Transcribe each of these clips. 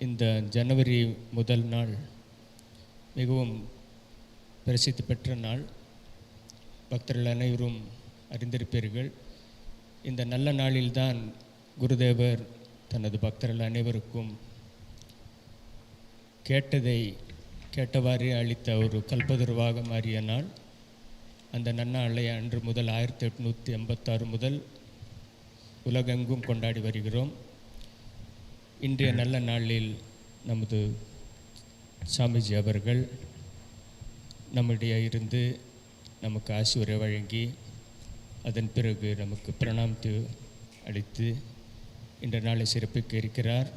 இந்த ஜனவரி முதல் நாள் மிகவும் பிரசித்தி பெற்ற நாள். பக்தர்கள் அனைவரும் அறிந்திருப்பீர்கள். இந்த நல்ல நாளில்தான் குருதேவர் தனது பக்தர்கள் அனைவருக்கும் கேட்டதை கேட்டவாறே அளித்த ஒரு கல்பதருவாக மாறிய நாள். அந்த நன்னாளை அன்று முதல் 1886 முதல் உலகெங்கும் கொண்டாடி வருகிறோம். இன்றைய நல்ல நாளில் நமது சாமிஜி அவர்கள் நம்முடைய இருந்து நமக்கு ஆசியுரை வழங்கி அதன் பிறகு நமக்கு பிரணாமத்தை அளித்து இந்த நாளை சிறப்பிக்க இருக்கிறார்.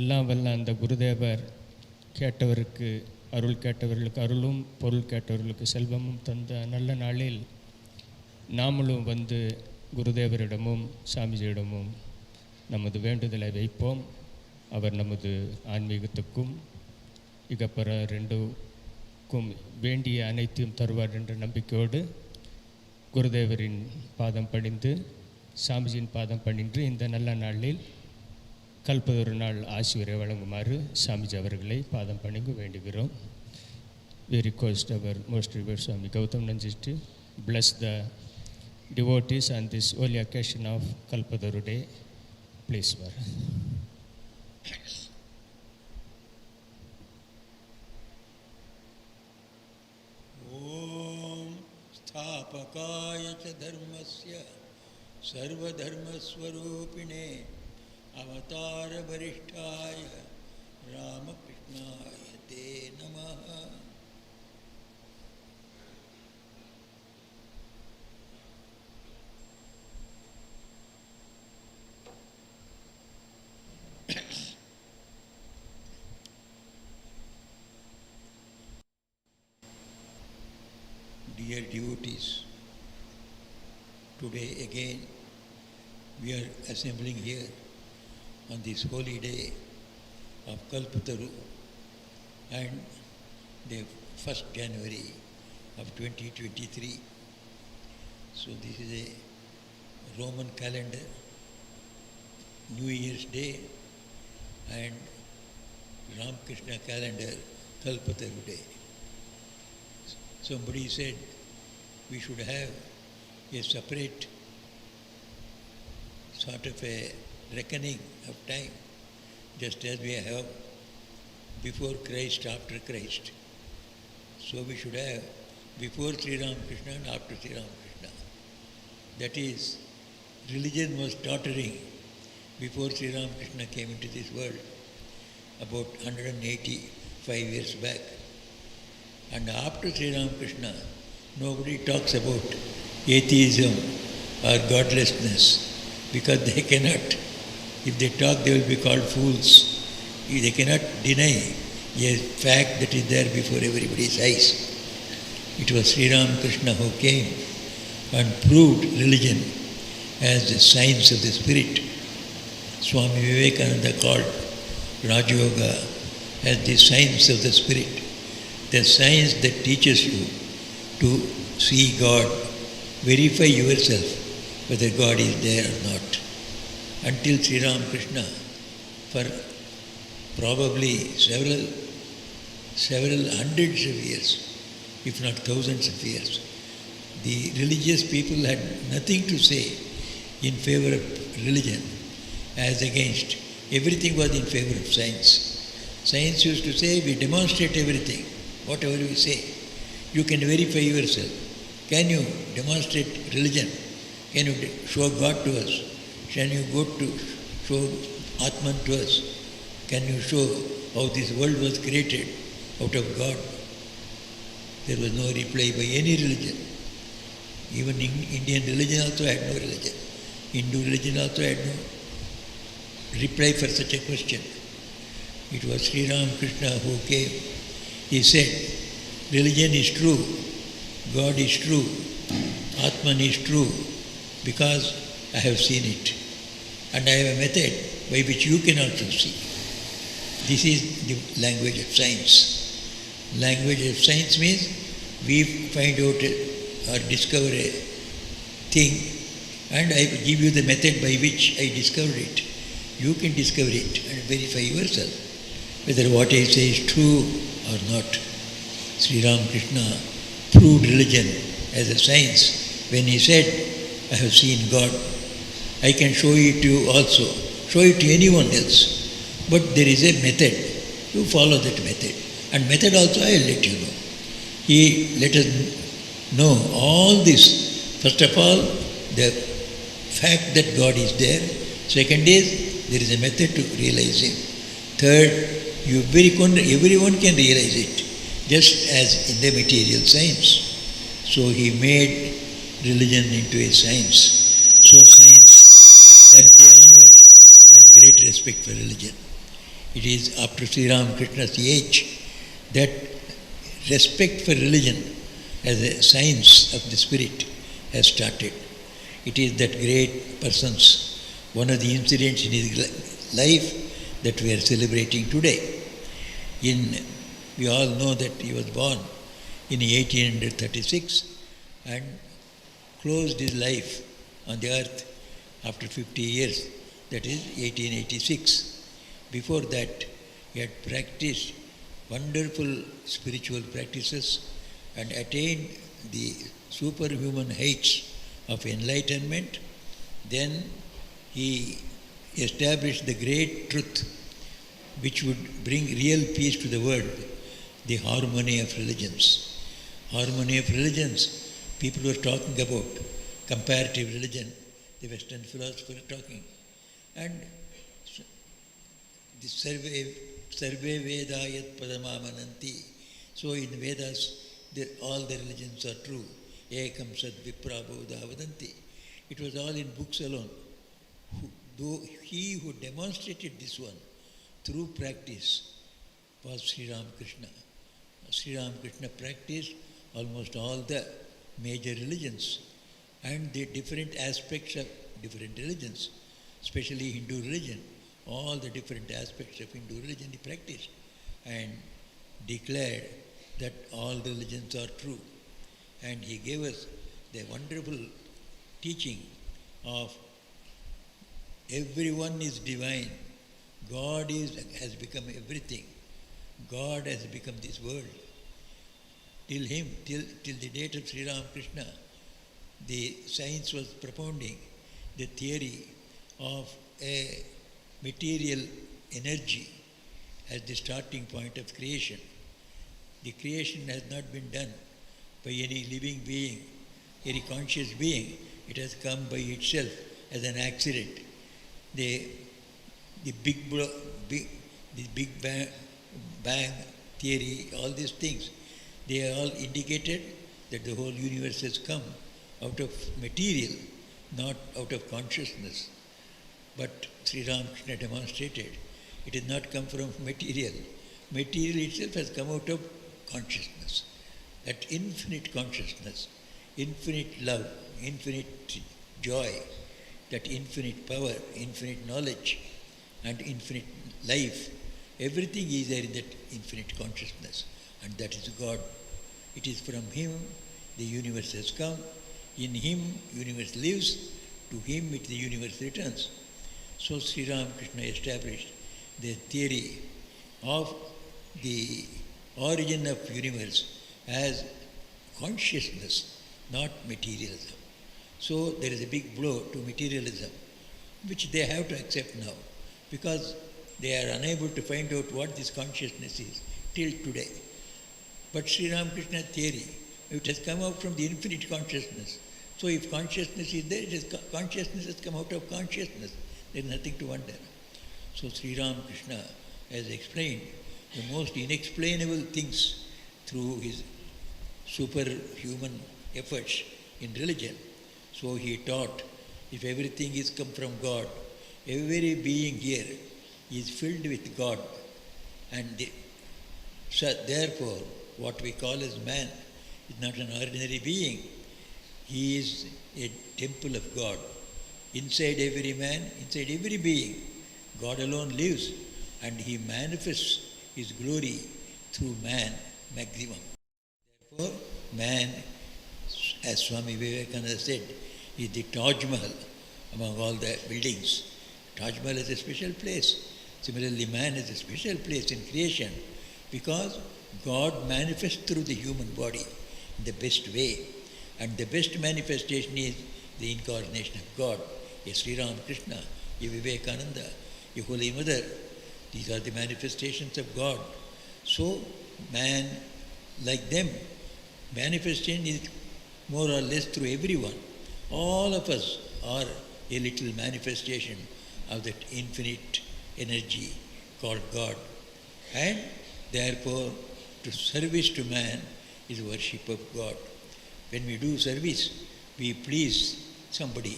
எல்லாம் வல்ல அந்த குருதேவர் கேட்டவருக்கு அருள், கேட்டவர்களுக்கு அருளும், பொருள் கேட்டவர்களுக்கு செல்வமும் தந்த நல்ல நாளில் நாமளும் வந்து குருதேவரிடமும் சாமிஜியிடமும் நமது வேண்டுதலை வைப்போம். அவர் நமது ஆன்மீகத்துக்கும் இகப்பற ரெண்டுக்கும் வேண்டிய அனைத்தையும் தருவார் என்ற நம்பிக்கையோடு குருதேவரின் பாதம் பணிந்து, சாமிஜியின் பாதம் பணிந்து இந்த நல்ல நாளில் கல்பதொரு நாள் ஆசியுரை வழங்குமாறு சாமிஜி அவர்களை பாதம் பணிந்து வேண்டுகிறோம். We request our most revered Swami Gautamanandaji to bless the devotees on this holy occasion of Kalpataru day. Please, sir. Om Sthapakaya cha dharmasya sarvadharmaswarupine Avatara Varishtaya Ramakrishna-Vivekananda te namaha. Dear devotees, today again we are assembling here on this holy day of Kalpataru and the 1st January of 2023. So this is a Roman calendar, New Year's Day, and Ramakrishna calendar, Kalpataru Day. Somebody said we should have a separate sort of a reckoning of time, just as we have before Christ, after Christ. So we should have before Sri Ramakrishna and after Sri Ramakrishna. That is, religion was tottering before Sri Ramakrishna came into this world, about 185 years back. And after Sri Ramakrishna, nobody talks about atheism or godlessness, because they cannot. If they talk, they will be called fools. They cannot deny a fact that is there before everybody's eyes. It was Sri Ramakrishna who came and proved religion as the science of the spirit. Swami Vivekananda called Raja Yoga as the science of the spirit, the science that teaches you to see God, verify yourself whether God is there or not. Until Sri Ramakrishna, for probably several hundreds of years, if not thousands of years, the religious people had nothing to say in favor of religion as against. Everything was in favor of science. Science used to say, we demonstrate everything, whatever we say. You can verify yourself. Can you demonstrate religion? Can you show God to us? Can you go to show Atman to us? Can you show how this world was created out of God? There was no reply by any religion. Even Indian religion also had no religion. Hindu religion also had no reply for such a question. It was Sri Ramakrishna who came. He said, religion is true, God is true, Atman is true, because I have seen it. And I have a method by which you can also see. This is the language of science. Language of science means we find out or discover a thing and I give you the method by which I discovered it. You can discover it and verify yourself whether what I say is true or not. Sri Ramakrishna proved religion as a science when he said, I have seen God. I can show it to you also, show it to anyone else. But there is a method. You follow that method. And method also I will let you know. He let us know all this. First of all, the fact that God is there. Second is, there is a method to realize Him. Third, everyone can realize it, just as in the material science. So he made religion into a science. So science, from that day onwards, has great respect for religion. It is after Sri Ramakrishna's age that respect for religion as a science of the spirit has started. It is that great person's, one of the incidents in his life that we are celebrating today. We all know that he was born in 1836 and closed his life on the earth after 50 years, that is 1886. Before that, he had practiced wonderful spiritual practices and attained the superhuman heights of enlightenment. Then he established the great truth which would bring real peace to the world, the harmony of religions. Harmony of religions, people were talking about comparative religion, the Western philosophers were talking. And the Sarve Vedayat Padamamananti. So in Vedas, all the religions are true. Ekam Sad Viprabodha Vadanti. It was all in books alone. Though he who demonstrated this one through practice was Sri Ramakrishna. Sri Ramakrishna practiced almost all the major religions and the different aspects of different religions, especially Hindu religion. All the different aspects of Hindu religion he practiced and declared that all religions are true. And he gave us the wonderful teaching of everyone is divine. God has become everything. God has become this world. Till the date of Sri Ramakrishna, the science was propounding the theory of a material energy as the starting point of creation. The creation has not been done by any living being, any conscious being. It has come by itself as an accident. The Big Bang theory, all these things, they are all indicated that the whole universe has come out of material, not out of consciousness. But Sri Ramakrishna demonstrated it has not come from material. Material itself has come out of consciousness. That infinite consciousness, infinite love, infinite joy, that infinite power, infinite knowledge, and infinite life, everything is there in that infinite consciousness, and that is God. It is from Him the universe has come. In Him, universe lives. To Him, the universe returns. So Sri Ramakrishna established the theory of the origin of universe as consciousness, not materialism. So there is a big blow to materialism, which they have to accept now, because they are unable to find out what this consciousness is till today. But Sri Ramakrishna theory, it has come out from the infinite consciousness. So if consciousness is there, consciousness has come out of consciousness. There is nothing to wonder. So Sri Ramakrishna has explained the most inexplainable things through his superhuman efforts in religion. So he taught, if everything is come from God, every being here is filled with God. And so therefore, what we call as man is not an ordinary being. He is a temple of God. Inside every man, inside every being, God alone lives, and He manifests His glory through man maximum. Therefore, man, as Swami Vivekananda said, is the Taj Mahal among all the buildings. Taj Mahal is a special place. Similarly, man has a special place in creation because God manifests through the human body in the best way. And the best manifestation is the incarnation of God. A Sri Ramakrishna, a Vivekananda, a Holy Mother. These are the manifestations of God. So, man, like them, manifestation is more or less through everyone. All of us are a little manifestation of that infinite energy called God. And therefore, to service to man is worship of God. When we do service, we please somebody,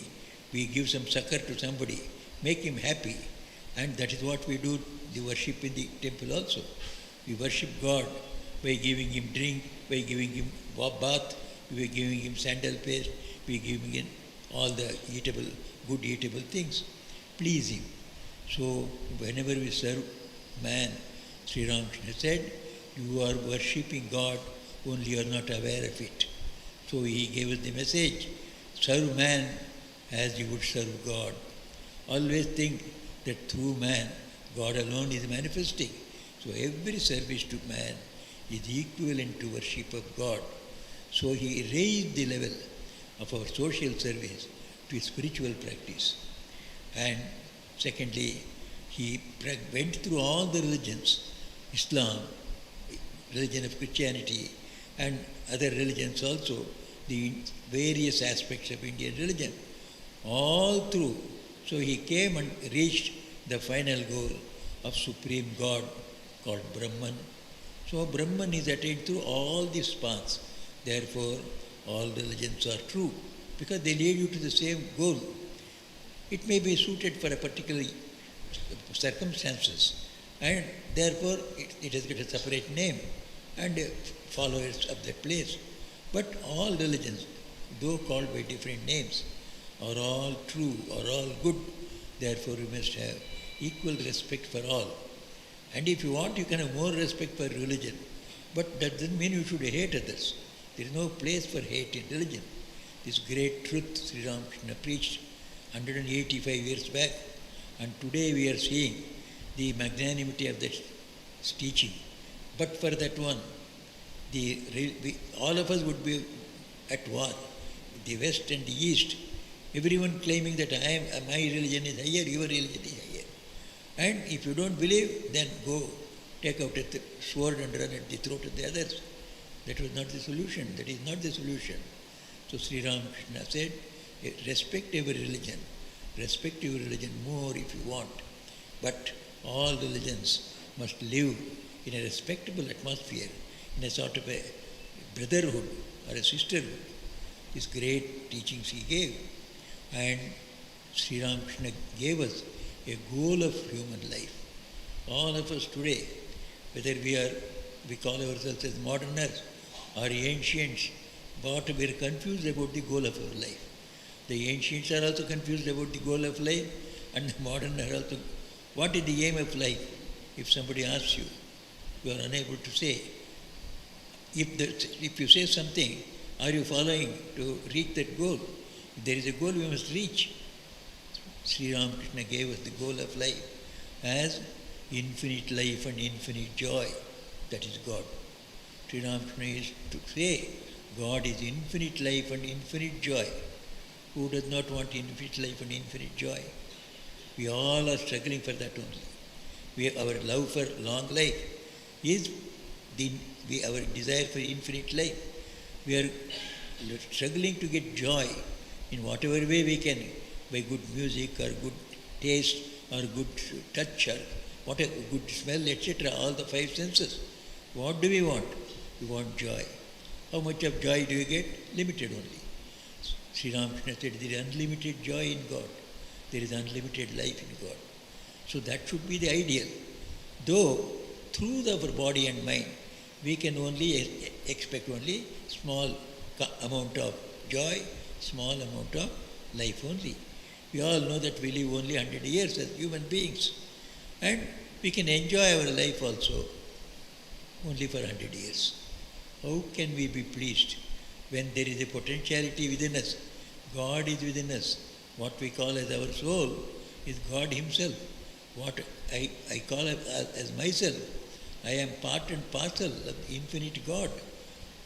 we give some succor to somebody, make him happy. And that is what we do, the worship in the temple also. We worship God by giving him drink, by giving him bath, by giving him sandal paste, by giving him all the eatable, good eatable things. Please him. So whenever we serve man, Sri Ramakrishna said, you are worshipping God, only you are not aware of it. So he gave us the message, serve man as you would serve God. Always think that through man, God alone is manifesting. So every service to man is equivalent to worship of God. So he raised the level of our social service to spiritual practice. And secondly, he went through all the religions, Islam, religion of Christianity, and other religions also, the various aspects of Indian religion, all through. So he came and reached the final goal of Supreme God called Brahman. So Brahman is attained through all these paths. Therefore, all religions are true because they lead you to the same goal. It may be suited for a particular circumstances, and therefore it has got a separate name and followers of that place. But all religions, though called by different names, are all true, are all good. Therefore, we must have equal respect for all. And if you want, you can have more respect for religion. But that doesn't mean you should hate others. There is no place for hate in religion. This great truth Sri Ramakrishna preached 185 years back. And today we are seeing the magnanimity of that teaching. But for that one, all of us would be at war. The West and the East, everyone claiming that my religion is higher, your religion is higher. And if you don't believe, then go take out a sword and run at the throat of the others. That was not the solution. That is not the solution. So Sri Ramakrishna said, respect every religion. Respect your religion more if you want. But all religions must live in a respectable atmosphere, in a sort of a brotherhood or a sisterhood. These great teachings he gave. And Sri Ramakrishna gave us a goal of human life. All of us today, whether we call ourselves as moderners or ancients, but we are confused about the goal of our life. The ancients are also confused about the goal of life, and the modern are also. What is the aim of life? If somebody asks you, you are unable to say. If you say something, are you following to reach that goal? If there is a goal, we must reach. Sri Ramakrishna gave us the goal of life as infinite life and infinite joy. That is God. Sri Ramakrishna is to say, God is infinite life and infinite joy. Who does not want infinite life and infinite joy? We all are struggling for that only. Our love for long life is our desire for infinite life. We are struggling to get joy in whatever way we can, by good music or good taste or good touch or whatever, good smell, etc., all the five senses. What do we want? We want joy. How much of joy do you get? Limited only. Sri Ramakrishna said there is unlimited joy in God. There is unlimited life in God. So that should be the ideal. Though through our body and mind, we can only expect only small amount of joy, small amount of life only. We all know that we live only 100 years as human beings. And we can enjoy our life also only for 100 years. How can we be pleased when there is a potentiality within us? God is within us. What we call as our soul is God Himself. what I call as myself. I am part and parcel of infinite God,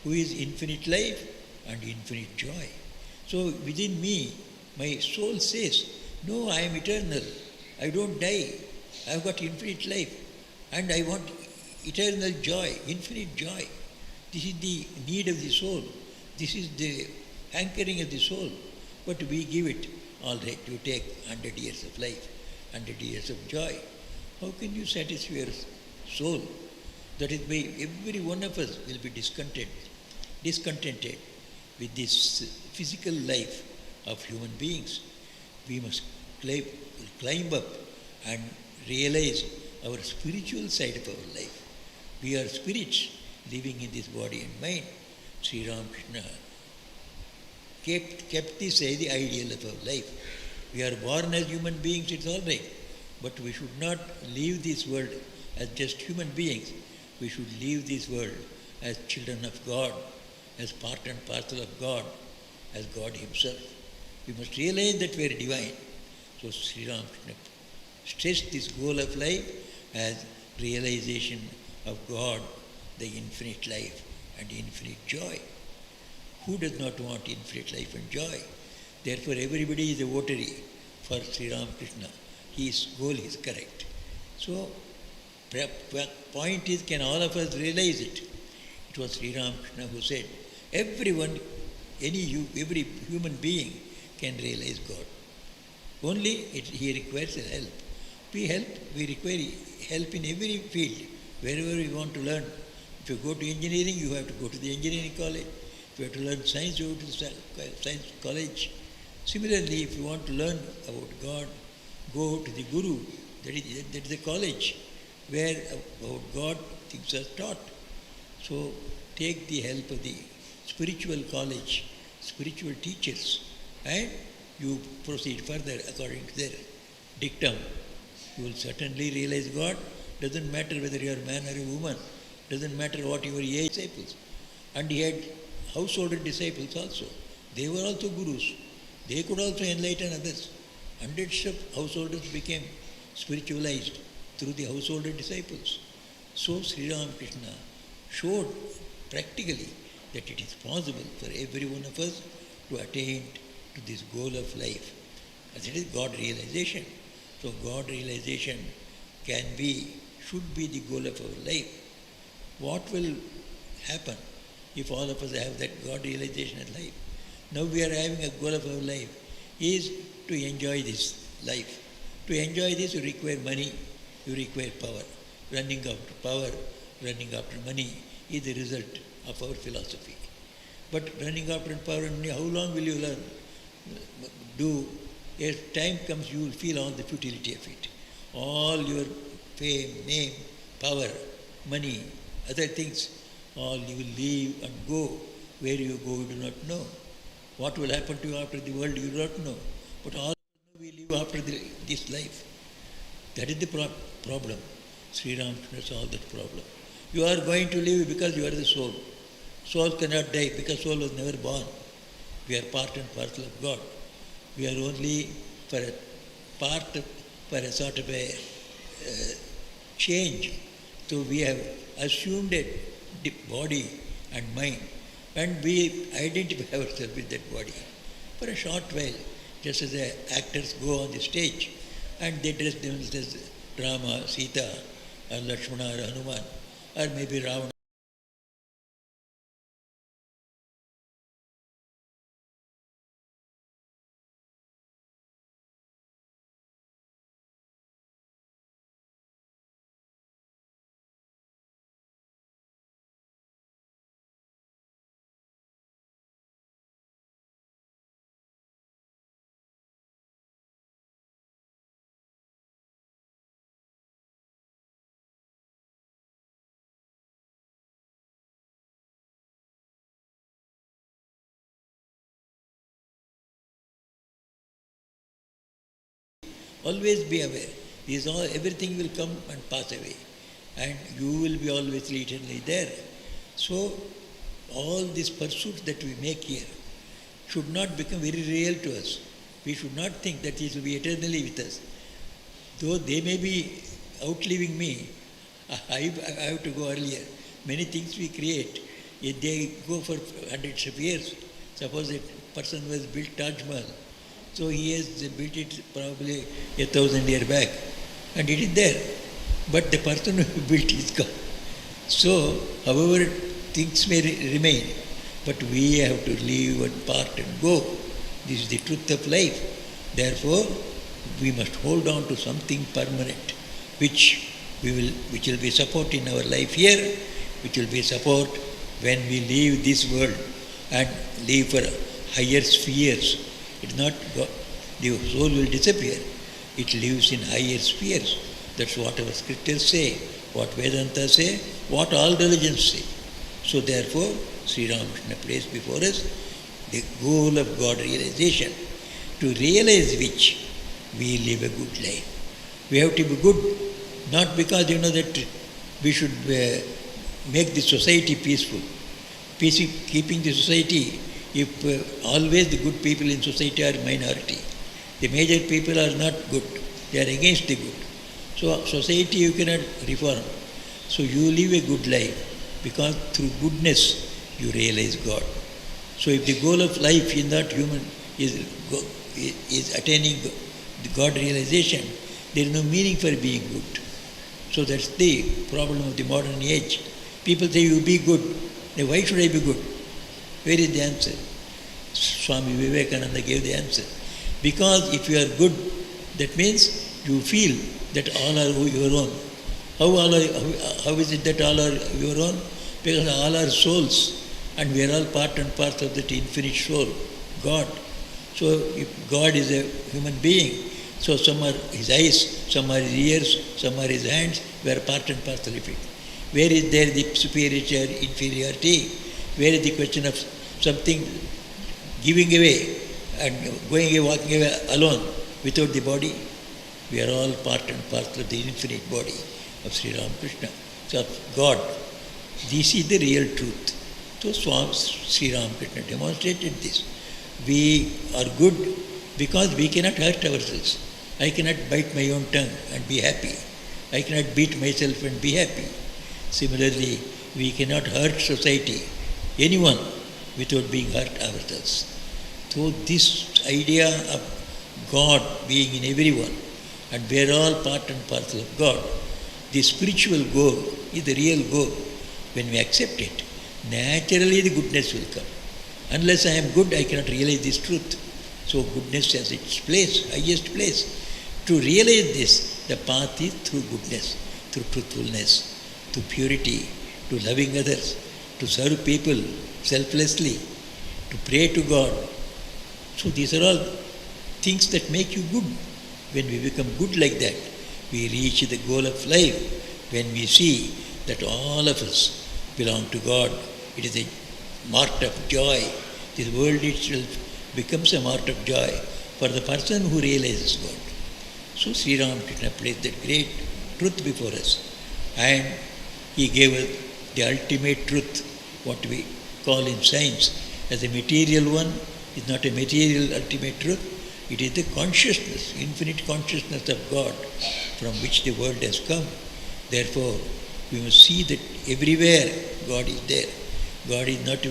who is infinite life and infinite joy. So within me, my soul says, no, I am eternal. I don't die. I have got infinite life. And I want eternal joy, infinite joy. This is the need of the soul. This is the hankering of the soul. But we give it, all right, you take 100 years of life, 100 years of joy. How can you satisfy your soul? That is why every one of us will be discontented with this physical life of human beings. We must climb up and realize our spiritual side of our life. We are spirits living in this body and mind. Sri Ramakrishna kept this as the ideal of our life. We are born as human beings, it's all right. But we should not leave this world as just human beings. We should leave this world as children of God, as part and parcel of God, as God Himself. We must realize that we are divine. So Sri Ramakrishna stressed this goal of life as realization of God, the infinite life and infinite joy. Who does not want infinite life and joy? Therefore everybody is a votary for Sri Ramakrishna. His goal is correct. So point is, can all of us realize it? It was Sri Ramakrishna who said, everyone, every human being can realize God. Only he requires help. We require help in every field, wherever we want to learn. If you go to engineering, you have to go to the engineering college. If you have to learn science, you go to the science college. Similarly, if you want to learn about God, go to the Guru, that is the college, where about God things are taught. So take the help of the spiritual college, spiritual teachers, and you proceed further according to their dictum. You will certainly realize God. Doesn't matter whether you are a man or a woman. Doesn't matter what your age. Disciples. And he had householder disciples also. They were also gurus. They could also enlighten others. Hundreds of householders became spiritualized through the householder disciples. So Sri Ramakrishna showed practically that it is possible for every one of us to attain to this goal of life. As it is God realization. So God realization should be the goal of our life. What will happen if all of us have that God realization in life? Now we are having a goal of our life is to enjoy this life. To enjoy this you require money, you require power. Running after power, running after money is the result of our philosophy. But running after power and money, how long will you learn? As time comes, you will feel all the futility of it. All your fame, name, power, money, other things, all you will leave and go. Where you go, you do not know. What will happen to you after the world, you do not know. But all we live after this life. That is the problem. Sri Ramakrishna solved that problem. You are going to live because you are the soul. Soul cannot die because soul was never born. We are part and parcel of God. We are only for a sort of a change. So we have assumed a body and mind, and we identify ourselves with that body for a short while, just as the actors go on the stage and they dress themselves as Rama, Sita, or Lakshmana, or Hanuman, or maybe Ravana. Always be aware. Everything will come and pass away. And you will be always eternally there. So, all these pursuits that we make here should not become very real to us. We should not think that this will be eternally with us. Though they may be outliving me, I have to go earlier. Many things we create, if they go for hundreds of years. Suppose a person was built Taj Mahal, so he has built it probably 1,000 years back, and it is there. But the person who built is gone. So, however, things may remain, but we have to leave and part and go. This is the truth of life. Therefore, we must hold on to something permanent, which will be support in our life here, which will be support when we leave this world and leave for higher spheres. It's not God, the soul will disappear. It lives in higher spheres. That's what our scriptures say, what Vedanta say, what all religions say. So therefore, Sri Ramakrishna placed before us the goal of God realization, to realize which we live a good life. We have to be good, not because that we should make the society peaceful. Keeping the society, if always the good people in society are minority, the major people are not good, they are against the good. So society you cannot reform. So you live a good life because through goodness you realize God. So if the goal of life in that human is attaining the God realization, there is no meaning for being good. So that's the problem of the modern age. People say you be good. Now why should I be good? Where is the answer? Swami Vivekananda gave the answer. Because if you are good, that means you feel that all are your own. How is it that all are your own? Because all are souls, and we are all part and parcel of that infinite soul, God. So if God is a human being, so some are his eyes, some are his ears, some are his hands, we are part and parcel of it. Where is there the superiority, inferiority? Where is the question of something giving away and going away, walking away alone without the body? We are all part and parcel of the infinite body of Sri Ramakrishna. So God, this is the real truth. So Sri Ramakrishna demonstrated this. We are good because we cannot hurt ourselves. I cannot bite my own tongue and be happy. I cannot beat myself and be happy. Similarly, we cannot hurt society, anyone, without being hurt ourselves. So this idea of God being in everyone, and we are all part and parcel of God, the spiritual goal is the real goal. When we accept it, naturally the goodness will come. Unless I am good, I cannot realize this truth. So goodness has its place, highest place. To realize this, the path is through goodness, through truthfulness, to purity, to loving others, to serve people selflessly, to pray to God. So these are all things that make you good. When we become good like that, we reach the goal of life. When we see that all of us belong to God, it is a mart of joy. This world itself becomes a mart of joy for the person who realizes God. So Sri Ramakrishna placed that great truth before us, and he gave us the ultimate truth, what we call in science as a material one. Is not a material ultimate truth, it is the consciousness, infinite consciousness of God from which the world has come. Therefore, we must see that everywhere God is there. God is not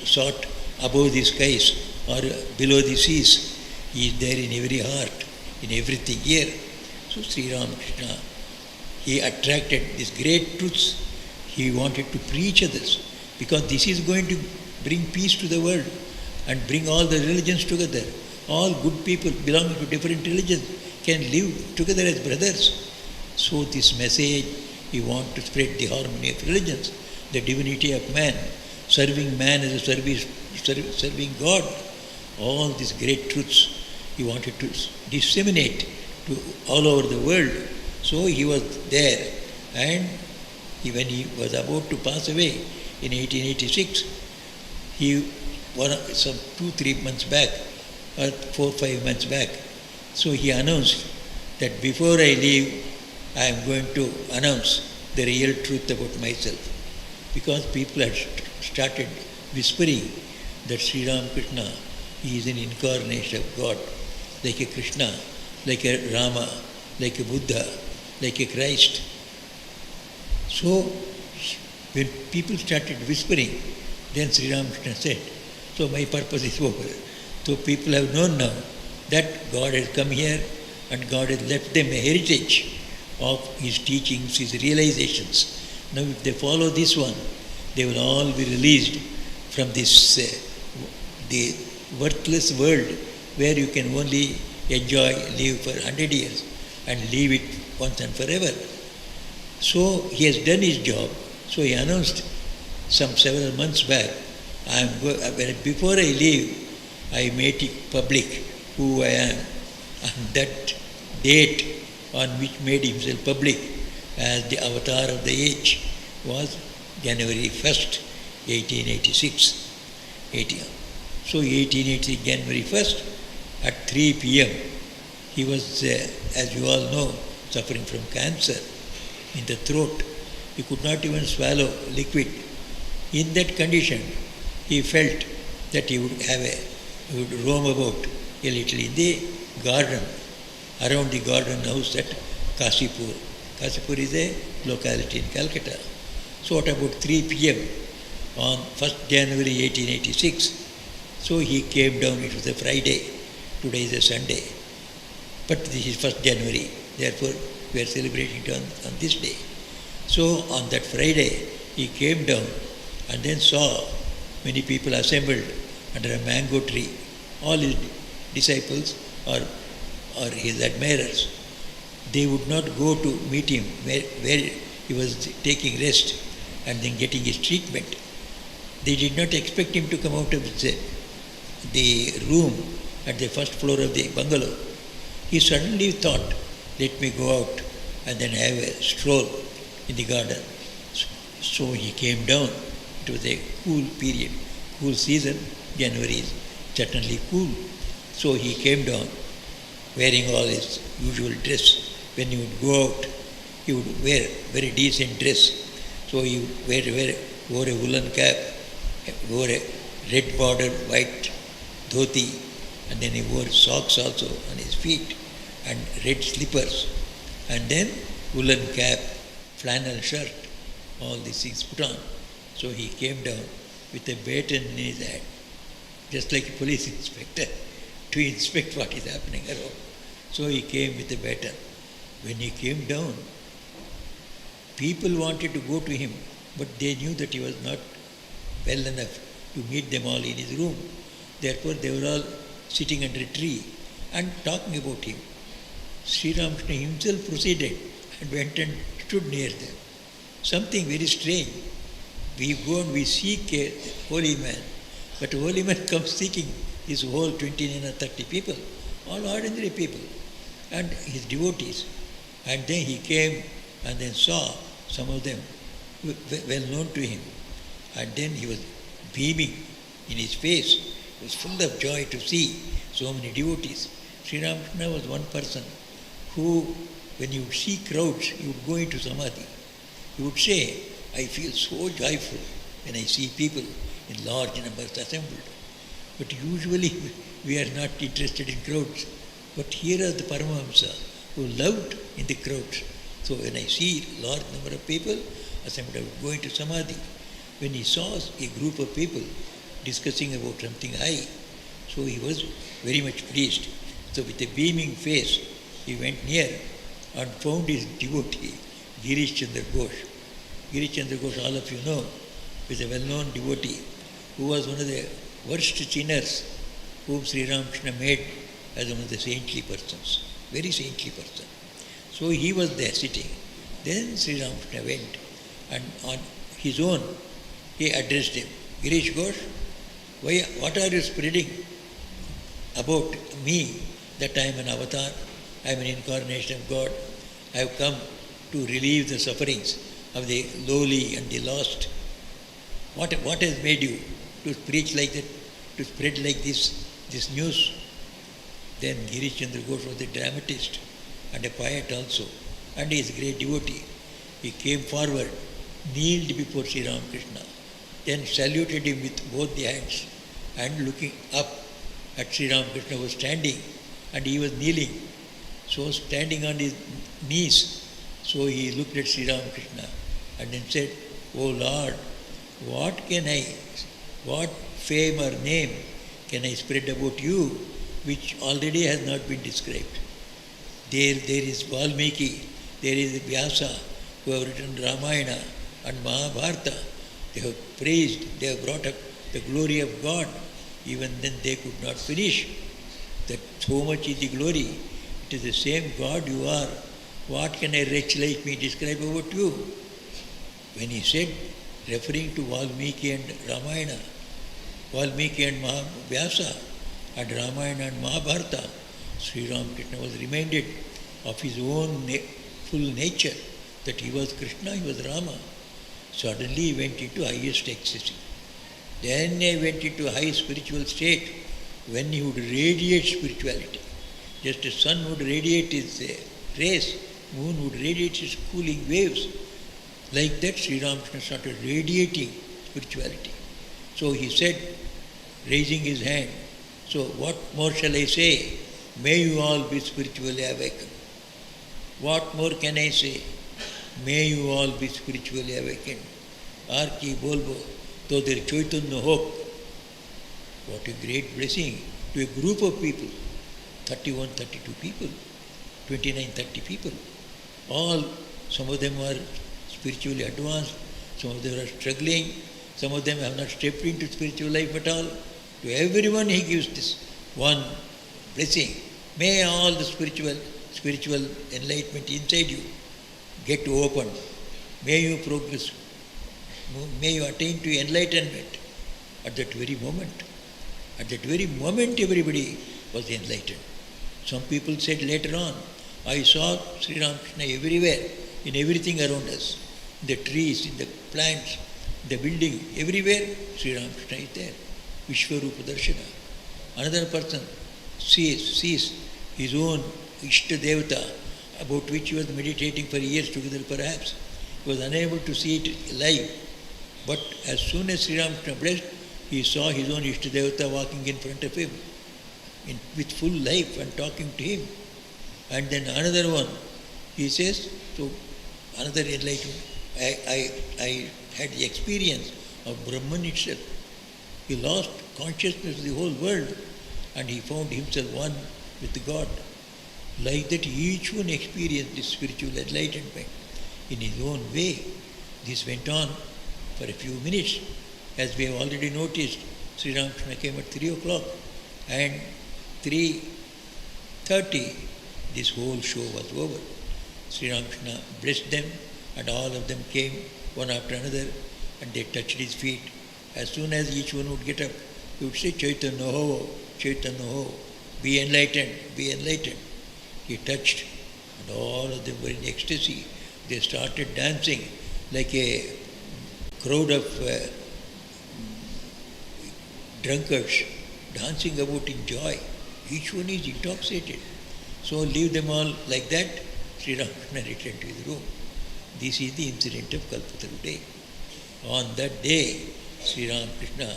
sought above the skies or below the seas. He is there in every heart, in everything here. So Sri Ramakrishna, he attracted these great truths. He wanted to preach others because this is going to bring peace to the world and bring all the religions together. All good people belonging to different religions can live together as brothers. So this message, he wants to spread the harmony of religions, the divinity of man, serving man as a service, serving God. All these great truths he wanted to disseminate to all over the world. So he was there, and when he was about to pass away in 1886, some 2-3 months back, or 4-5 months back, so he announced that before I leave, I am going to announce the real truth about myself. Because people had started whispering that Sri Ramakrishna, he is an incarnation of God, like a Krishna, like a Rama, like a Buddha, like a Christ. So, when people started whispering, then Sri Ramakrishna said, so my purpose is over. So people have known now that God has come here and God has left them a heritage of His teachings, His realizations. Now if they follow this one, they will all be released from this the worthless world where you can only enjoy, live for 100 years and leave it once and forever. So he has done his job. So he announced several months back, before I leave, I made it public who I am. And that date on which made himself public as the avatar of the age was January 1st, 1886. So 1880 January 1st at 3 p.m. he was, as you all know, suffering from cancer in the throat. He could not even swallow liquid. In that condition, he felt that he would roam about a little in the garden, around the garden house at Kasipur. Kasipur is a locality in Calcutta. So at about 3 p.m. on 1st January 1886, so he came down. It was a Friday. Today is a Sunday. But this is 1st January. Therefore, we are celebrating it on this day. So on that Friday, he came down and then saw many people assembled under a mango tree, all his disciples or his admirers. They would not go to meet him where he was taking rest and then getting his treatment. They did not expect him to come out of the room at the first floor of the bungalow. He suddenly thought, let me go out and then have a stroll in the garden. So he came down. It was a cool period, cool season. January is certainly cool. So he came down wearing all his usual dress. When he would go out, he would wear very decent dress. So he wore a woolen cap, wore a red bordered white dhoti, and then he wore socks also on his feet and red slippers, and then woolen cap, flannel shirt, all these things put on. So he came down with a baton in his hand, just like a police inspector, to inspect what is happening around. So he came with a baton. When he came down, people wanted to go to him, but they knew that he was not well enough to meet them all in his room. Therefore, they were all sitting under a tree and talking about him. Sri Ramakrishna himself proceeded and went and stood near them. Something very strange. We go and we seek a holy man, but a holy man comes seeking his whole 29 or 30 people, all ordinary people, and his devotees. And then he came and then saw some of them well known to him. And then he was beaming in his face. He was full of joy to see so many devotees. Sri Ramakrishna was one person who, when you see crowds, he would go into samadhi. He would say, I feel so joyful when I see people in large numbers assembled. But usually we are not interested in crowds. But here are the Paramahamsa who loved in the crowds. So when I see large number of people assembled, I would go into samadhi. When he saw a group of people discussing about something high, so he was very much pleased. So with a beaming face, he went near and found his devotee, Girish Chandra Ghosh. Girish Chandra Ghosh, all of you know, is a well-known devotee who was one of the worst sinners whom Sri Ramakrishna made as one of the saintly persons, very saintly person. So he was there sitting. Then Sri Ramakrishna went and on his own he addressed him. Girish Ghosh, what are you spreading about me, that I am an avatar, I am an incarnation of God, I have come to relieve the sufferings of the lowly and the lost. What has made you to preach like that, to spread like this news? Then Girish Chandra Ghosh was a dramatist and a poet also, and he is a great devotee. He came forward, kneeled before Sri Ramakrishna, then saluted him with both the hands, and looking up at Sri Ramakrishna was standing and he was kneeling. So standing on his knees, so he looked at Sri Ramakrishna and then said, "Oh Lord, what fame or name can I spread about you which already has not been described?" There is Valmiki, there is Vyasa, who have written Ramayana and Mahabharata. They have praised, they have brought up the glory of God. Even then they could not finish. That so much is the glory. It is the same God you are. What can a wretch like me describe about you? When he said, referring to Valmiki and Ramayana, Valmiki and Vyasa and Ramayana and Mahabharata, Sri Ramakrishna was reminded of his own full nature, that he was Krishna, he was Rama. Suddenly he went into highest ecstasy. Then he went into a high spiritual state when he would radiate spirituality. Just as sun would radiate its rays, moon would radiate its cooling waves. Like that, Sri Ramakrishna started radiating spirituality. So he said, raising his hand, "So what more shall I say? May you all be spiritually awakened." What more can I say? May you all be spiritually awakened. Aar ki bolbo, to their Chaitanya hope. What a great blessing to a group of people, 31, 32 people, 29, 30 people. All, some of them are spiritually advanced, some of them are struggling, some of them have not stepped into spiritual life at all. To everyone he gives this one blessing. May all the spiritual enlightenment inside you get opened. May you progress. May you attain to enlightenment at that very moment. At that very moment everybody was enlightened. Some people said later on, "I saw Sri Ramakrishna everywhere, in everything around us. In the trees, in the plants, in the building, everywhere Sri Ramakrishna is there." Vishwarupa Darshana. Another person sees his own Ishta Devata, about which he was meditating for years together perhaps. He was unable to see it live. But as soon as Sri Ramakrishna blessed, he saw his own Ishta Devata walking in front of him with full life and talking to him. And then another one, he says, so another enlightenment, I had the experience of Brahman itself. He lost consciousness of the whole world and he found himself one with God. Like that, each one experienced this spiritual enlightenment in his own way. This went on for a few minutes. As we have already noticed, Sri Ramakrishna came at 3 o'clock and 3:30, this whole show was over. Sri Ramakrishna blessed them and all of them came one after another and they touched his feet. As soon as each one would get up, he would say, "Chaitanya ho, Chaitanya ho, be enlightened, be enlightened." He touched and all of them were in ecstasy. They started dancing like a crowd of drunkards dancing about in joy. Each one is intoxicated. So leave them all like that. Sri Ramakrishna returned to his room. This is the incident of Kalpataru day. On that day, Sri Ramakrishna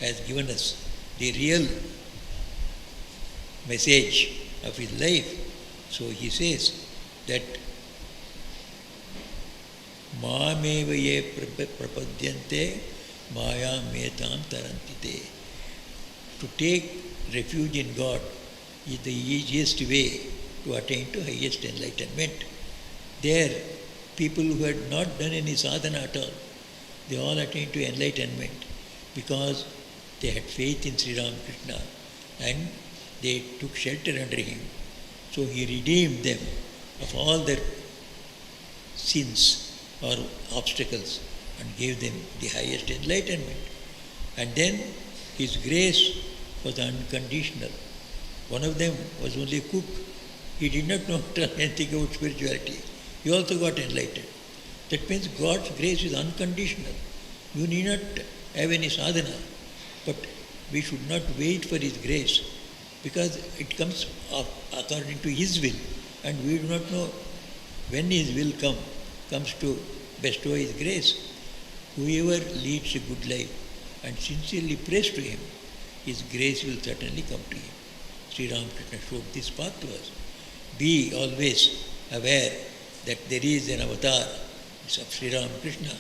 has given us the real message of his life. So he says that Māmeva ye prapadyante maya metam tarantite. To take refuge in God is the easiest way to attain to highest enlightenment. There, people who had not done any sadhana at all, they all attained to enlightenment because they had faith in Sri Ramakrishna and they took shelter under him. So he redeemed them of all their sins or obstacles and gave them the highest enlightenment. And then his grace was unconditional. One of them was only a cook. He did not know anything about spirituality. He also got enlightened. That means God's grace is unconditional. You need not have any sadhana, but we should not wait for his grace because it comes according to his will and we do not know when his will comes to bestow his grace. Whoever leads a good life and sincerely prays to him, his grace will certainly come to him. Sri Ramakrishna showed this path to us. be always aware that there is an avatar of Sri Ramakrishna.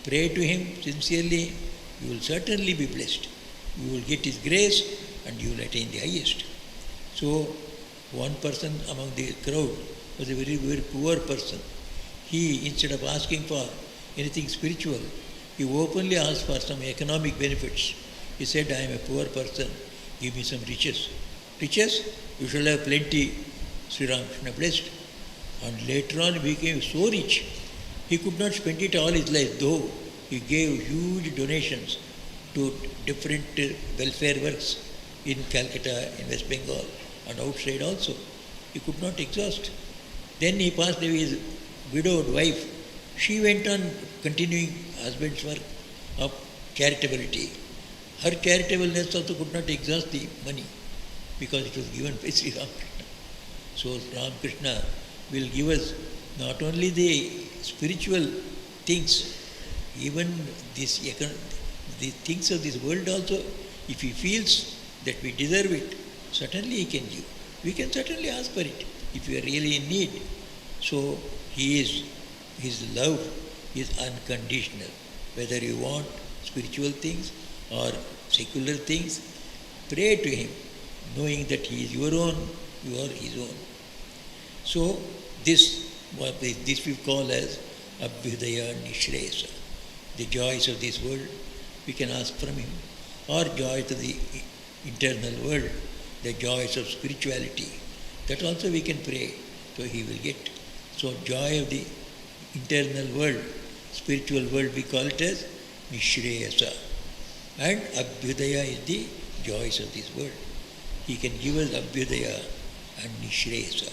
Pray to him sincerely, you will certainly be blessed. You will get his grace and you will attain the highest. So, one person among the crowd was a very, very poor person. He, instead of asking for anything spiritual, he openly asked for some economic benefits. He said, I am a poor person, give me some riches. Riches? You shall have plenty. Sri Ramakrishna blessed. And later on he became so rich, he could not spend it all his life, though he gave huge donations to different welfare works in Calcutta, in West Bengal, and outside also. He could not exhaust. Then he passed away, his widowed wife. She went on continuing husband's work of charitability. Her charitableness also could not exhaust the money because it was given by Sri Ramakrishna. So Ramakrishna will give us not only the spiritual things, even this, the things of this world also, if he feels that we deserve it, certainly he can give. We can certainly ask for it if we are really in need. So his love is unconditional. Whether you want spiritual things or secular things, pray to him, knowing that he is your own, you are his own. So this we call as Abhyudaya Nishresa, the joys of this world we can ask from him, or joys of the internal world, the joys of spirituality, that also we can pray, so he will get. So joy of the internal world, spiritual world, we call it as Nishreyasa. And Abhyudaya is the joys of this world. He can give us Abhyudaya and Nishreyasa.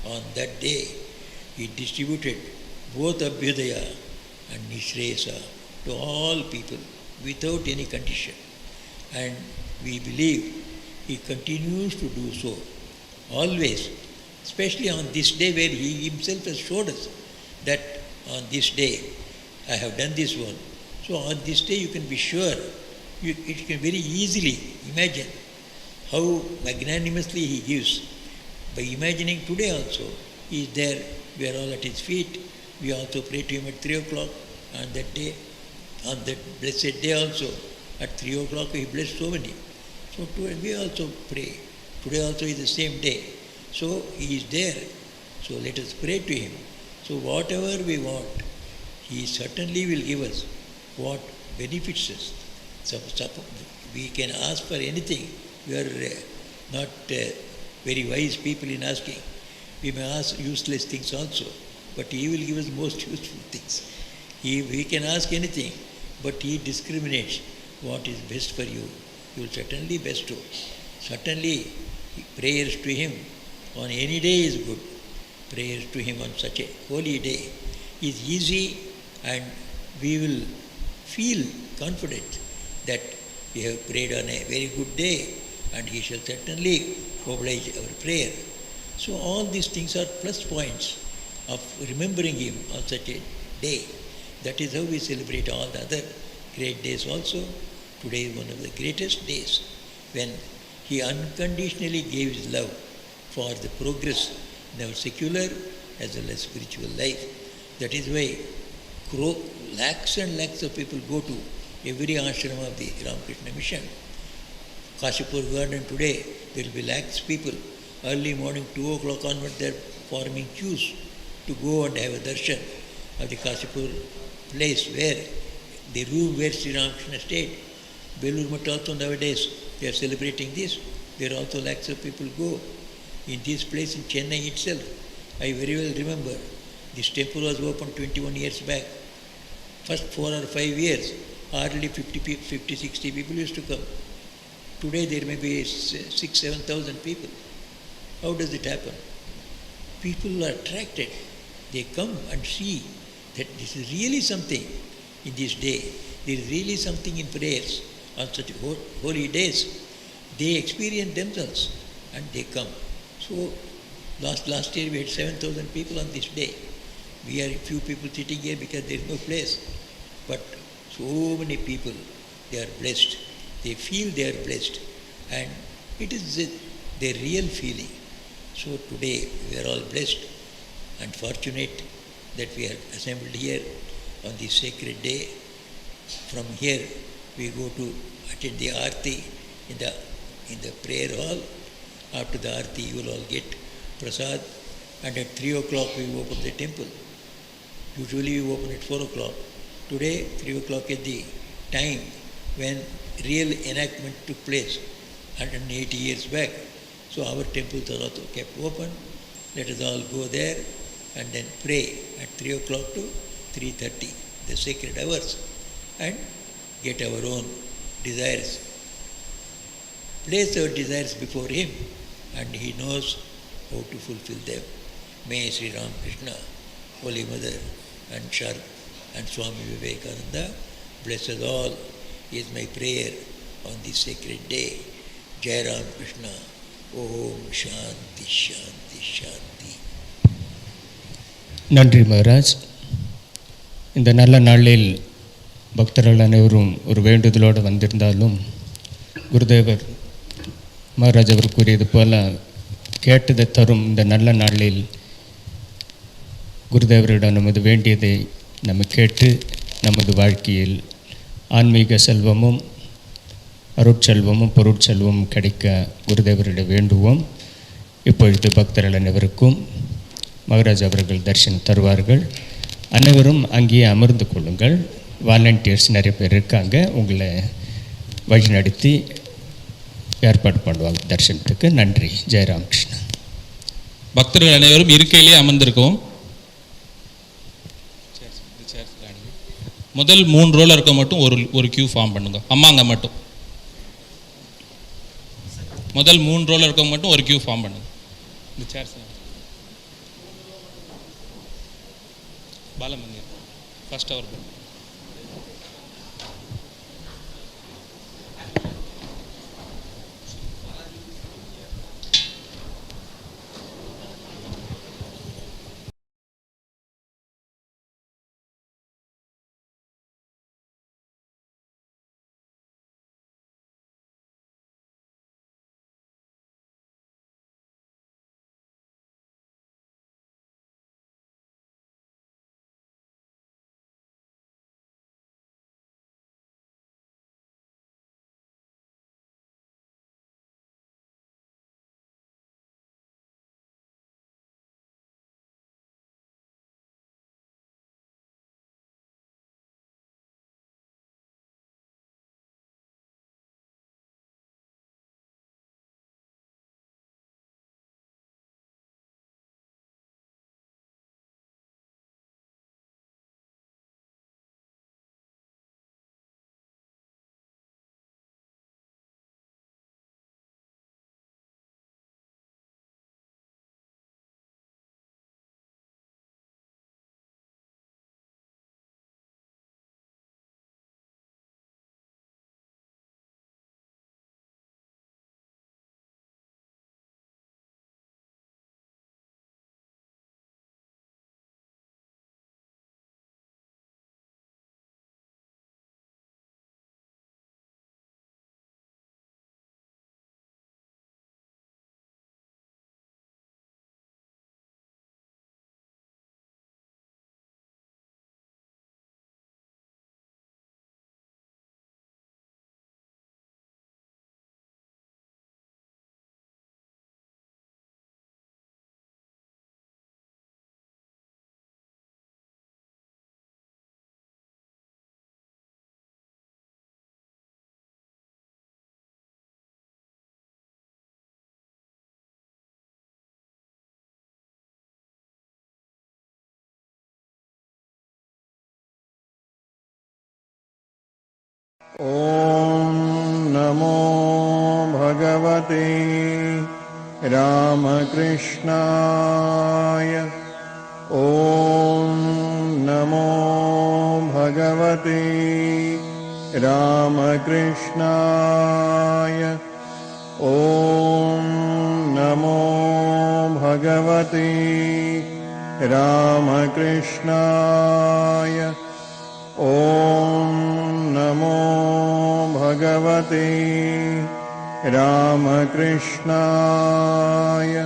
On that day, he distributed both Abhyudaya and Nishreyasa to all people without any condition. And we believe he continues to do so always, especially on this day where he himself has showed us that on this day I have done this one. So on this day you can be sure, it can very easily imagine how magnanimously he gives. By imagining today also, he is there, we are all at his feet, we also pray to him at 3 o'clock on that day, on that blessed day also, at 3 o'clock he blessed so many. So today we also pray. Today also is the same day. So he is there. So let us pray to him. So whatever we want, he certainly will give us what benefits us. So we can ask for anything. We are not very wise people in asking. We may ask useless things also, but he will give us most useful things. We can ask anything, but he discriminates what is best for you. You will certainly bestow. Certainly prayers to him on any day is good. Prayers to him on such a holy day is easy, and we will feel confident that we have prayed on a very good day and he shall certainly oblige our prayer. So all these things are plus points of remembering him on such a day. That is how we celebrate all the other great days also. Today is one of the greatest days when he unconditionally gave his love for the progress in our secular as well as spiritual life. That is why lakhs and lakhs of people go to every ashram of the Ramakrishna mission. Kashipur garden today, there will be lakhs of people. Early morning, 2 o'clock onward, they are forming queues to go and have a darshan of the Kashipur place where the room where Sri Ramakrishna stayed. Belur also nowadays, they are celebrating this. There also lakhs of people go. In this place in Chennai itself, I very well remember, this temple was opened 21 years back. First 4 or 5 years, hardly 50, 60 people used to come. Today there may be 6,000-7,000 people. How does it happen? People are attracted. They come and see that this is really something in this day. There is really something in prayers on such holy days. They experience themselves and they come. So last year we had 7,000 people on this day. We are a few people sitting here because there is no place. But so many people, they are blessed. They feel they are blessed. And it is their real feeling. So today we are all blessed and fortunate that we are assembled here on this sacred day. From here we go to attend the Arati in the prayer hall. After the Arati you will all get prasad, and at 3 o'clock we open the temple. Usually we open at 4 o'clock. Today 3 o'clock is the time when real enactment took place 180 years back. So our temples are also kept open. Let us all go there and then pray at 3 o'clock to 3:30, the sacred hours, and get our own desires. Place our desires before Him, and He knows how to fulfill them. May Sri Ramakrishna, Holy Mother, and Shar and Swami Vivekananda bless us all, is my prayer on this sacred day. Jai Ramakrishna. Om Shanti Shanti Shanti. நன்றி மகாராஜ். இந்த நல்ல நாளில் பக்தர்கள் அனைவரும் ஒரு வேண்டுதலோடு வந்திருந்தாலும் குருதேவர் மகாராஜ் அவர் கூறியது போல கேட்டதை தரும் இந்த நல்ல நாளில் குருதேவரிடம் நமது வேண்டியதை நம்ம கேட்டு நமது வாழ்க்கையில் ஆன்மீக செல்வமும் அருட்செல்வமும் பொருட்செல்வமும் கிடைக்க குருதேவரிடம் வேண்டுவோம். இப்பொழுது பக்தர்கள் அனைவருக்கும் மகாராஜ் அவர்கள் தர்ஷன் தருவார்கள். அனைவரும் அங்கேயே அமர்ந்து கொள்ளுங்கள். வாலண்டியர்ஸ் நிறைய பேர் இருக்காங்க, உங்களை வழிநடத்தி ஏற்பாடு பண்ணுவாங்க தர்ஷனத்துக்கு. நன்றி. ஜெய் ராமகிருஷ்ணா. பக்தர்கள் அனைவரும் இருக்கையிலே அமர்ந்திருக்கவும். முதல் 3 ரோல இருக்க மட்டும் ஒரு கியூ ஃபார்ம் பண்ணுங்க. அம்மாங்க மட்டும் முதல் 3 ரோல இருக்க மட்டும் ஒரு கியூ ஃபார்ம் பண்ணுங்க. இந்த சேர்ஸ் பாலமந்திர் ஃபர்ஸ்ட் அவர் Om Namo Bhagavate Ramakrishna-ya. Om Namo Bhagavate Ramakrishna-ya. Om Namo Bhagavate Ramakrishna-ya. Om Namo Bhagavate Ramakrishna-ya.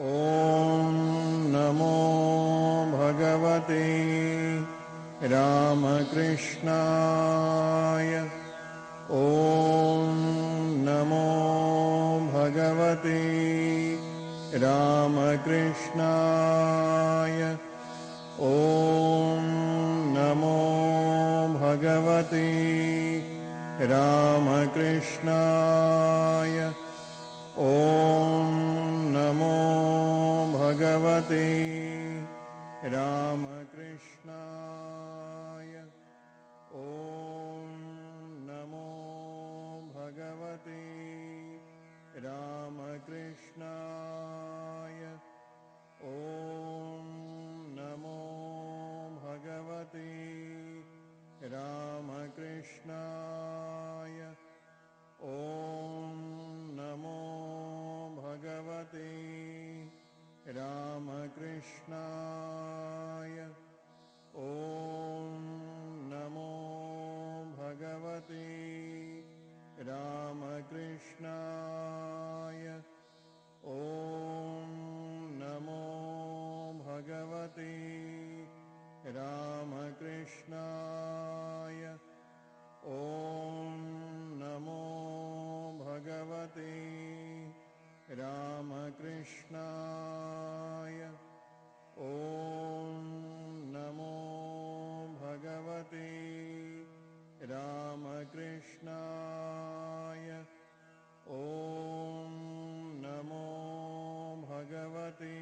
ॐ नमो भगवते रामकृष्णाय। ॐ नमो भगवते रामकृष्णाय। ॐ नमो भगवते रामकृष्णाय। ॐ नमो भगवते रामकृष्णाय। ॐ नमो भगवते रामकृष्णाय। ॐ नमो भगवते रामकृष्णाय। ॐ नमो भगवते रामकृष्णाय। ॐ नमो भगवते रामकृष्णाय। ॐ नमो भगवते रामकृष्णाय। Ramakrishna-Vivekananda. Om Namo Bhagavate Ramakrishna-Vivekananda. Om Namo Bhagavate Ramakrishna-Vivekananda. Om Namo Bhagavate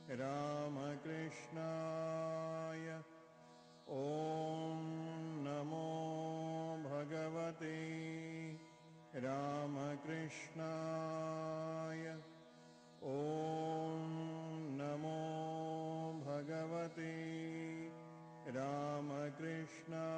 Ramakrishna-Vivekananda. Om Namo Bhagavate Ramakrishna-Vivekananda. Om Namo Bhagavate Ramakrishna